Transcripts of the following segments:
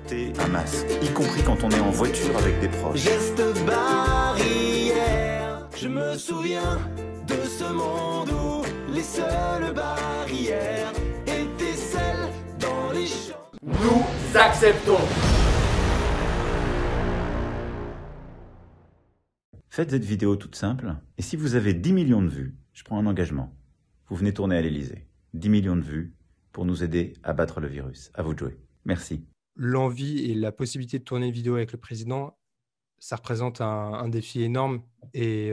porter un masque, y compris quand on est en voiture avec des proches. Geste barrière, je me souviens de ce monde où les seules barrières étaient celles dans les champs. Nous acceptons. Faites cette vidéo toute simple, et si vous avez 10 millions de vues, je prends un engagement. Vous venez tourner à l'Élysée. 10 millions de vues pour nous aider à battre le virus. À vous de jouer. Merci. L'envie et la possibilité de tourner une vidéo avec le président, ça représente un défi énorme et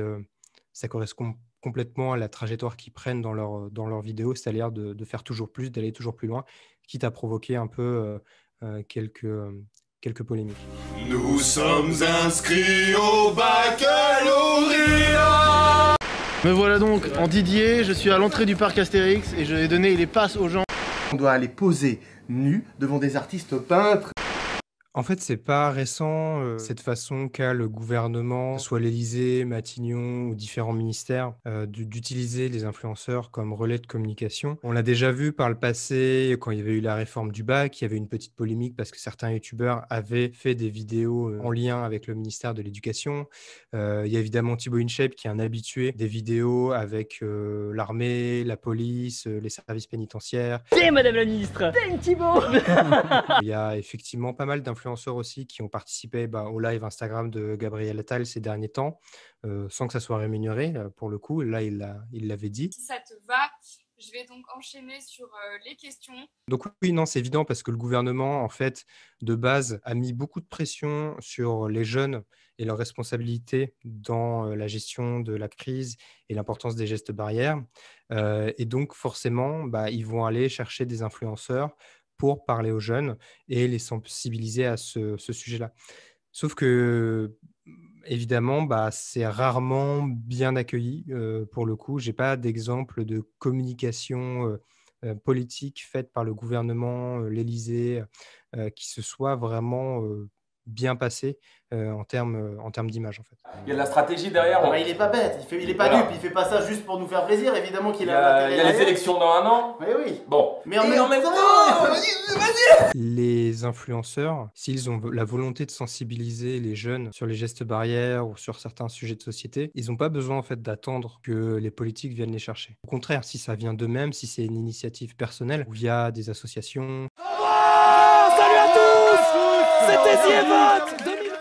ça correspond complètement à la trajectoire qu'ils prennent dans leur vidéo, c'est-à-dire de faire toujours plus, d'aller toujours plus loin, quitte à provoquer un peu quelques polémiques. Nous sommes inscrits au baccalauréat. Me voilà donc en Didier, je suis à l'entrée du parc Astérix et je vais donner les passes aux gens. On doit aller poser nu devant des artistes peintres. En fait, c'est pas récent cette façon qu'a le gouvernement, soit l'Élysée, Matignon ou différents ministères, d'utiliser les influenceurs comme relais de communication. On l'a déjà vu par le passé, quand il y avait eu la réforme du bac, il y avait une petite polémique parce que certains youtubeurs avaient fait des vidéos en lien avec le ministère de l'Éducation. Il y a évidemment Thibaut InShape qui est un habitué des vidéos avec l'armée, la police, les services pénitentiaires. C'est Madame la Ministre, c'est Thibaut. Il y a effectivement pas mal d'influenceurs aussi qui ont participé au live Instagram de Gabriel Attal ces derniers temps, sans que ça soit rémunéré pour le coup. Là, il l'avait dit. Si ça te va, je vais donc enchaîner sur les questions. Donc oui, non, c'est évident parce que le gouvernement, en fait, de base, a mis beaucoup de pression sur les jeunes et leurs responsabilités dans la gestion de la crise et l'importance des gestes barrières. Et donc, forcément, ils vont aller chercher des influenceurs pour parler aux jeunes et les sensibiliser à ce sujet-là. Sauf que, évidemment, c'est rarement bien accueilli pour le coup. Je n'ai pas d'exemple de communication politique faite par le gouvernement, l'Élysée, qui se soit vraiment bien passé en termes d'image en fait. Il y a de la stratégie derrière. Il est pas bête, il est pas dupe, il fait pas ça juste pour nous faire plaisir, évidemment qu'il a Il y a les élections dans un an. Oui, oui. Bon. Mais en même temps, les influenceurs, s'ils ont la volonté de sensibiliser les jeunes sur les gestes barrières ou sur certains sujets de société, ils n'ont pas besoin en fait d'attendre que les politiques viennent les chercher. Au contraire, si ça vient d'eux-mêmes, si c'est une initiative personnelle ou via des associations. Salut à tous. C'était The Event 2020.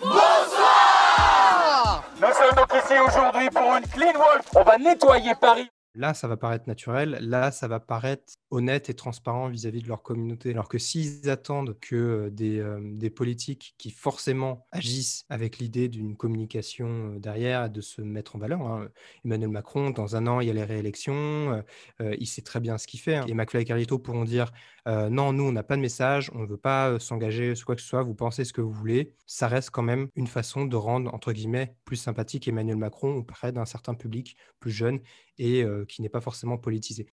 Bonsoir. Nous sommes donc ici aujourd'hui pour une Clean Walk. On va nettoyer Paris. Là, ça va paraître naturel. Là, ça va paraître honnête et transparent vis-à-vis de leur communauté. Alors que s'ils attendent que des politiques qui forcément agissent avec l'idée d'une communication derrière, de se mettre en valeur. Emmanuel Macron, dans un an, il y a les réélections. Il sait très bien ce qu'il fait. Et McFly et Carlito pourront dire non, nous, on n'a pas de message, on ne veut pas s'engager sur quoi que ce soit, vous pensez ce que vous voulez. Ça reste quand même une façon de rendre, entre guillemets, plus sympathique Emmanuel Macron auprès d'un certain public plus jeune et qui n'est pas forcément politisé.